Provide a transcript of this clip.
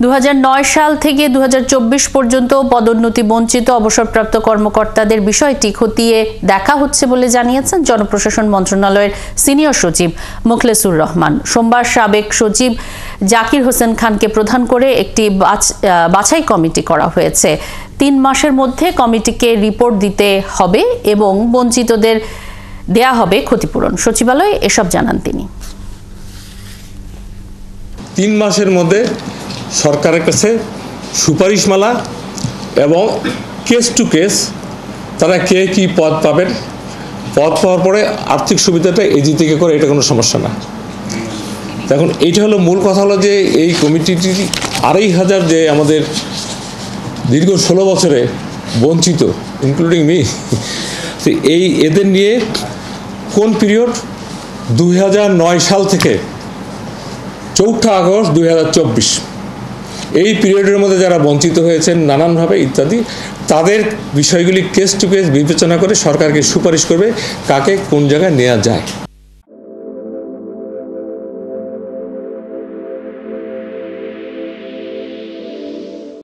2009 সাল থেকে 2024 পর্যন্ত পদোন্নতি বঞ্চিত অবসরপ্রাপ্ত কর্মকর্তাদের বিষয়টি খতিয়ে দেখা হচ্ছে বলে জানিয়েছেন জনপ্রশাসন মন্ত্রণালয়ের সিনিয়র সচিব মোখলেসুর রহমান। সোমবার সাবেক সচিব জাকির হোসেন খানকে প্রধান করে একটি বাছাই কমিটি করা হয়েছে। 3 মাসের মধ্যে কমিটিকে রিপোর্ট দিতে হবে এবং বঞ্চিতদের দেয়া হবে ক্ষতিপূরণ। সচিবালয়ে এসব জানান তিনি। 3 মাসের মধ্যে সরকারের কাছে সুপারিশমালা এবং কেস টু কেস তারা কে কি পদ পাবেন, পদ পাওয়ার পরে আর্থিক সুবিধাটা এজি থেকে করে, এটা কোনো সমস্যা না। এখন এইটা হলো মূল কথা, হলো যে এই কমিটিটি 2500 যে আমাদের দীর্ঘ 16 বছরে বঞ্চিত, ইনক্লুডিং মি, এই এদের নিয়ে কোন পিরিয়ড 2009 সাল থেকে 4 আগস্ট 2024 এই পিরিয়ডের মধ্যে যারা বঞ্চিত হয়েছেন নানানভাবে ইত্যাদি, তাদের বিষয়গুলি কেস টু কেস বিবেচনা করে সরকারকে সুপারিশ করবে কাকে কোন জায়গায় নেওয়া যায়।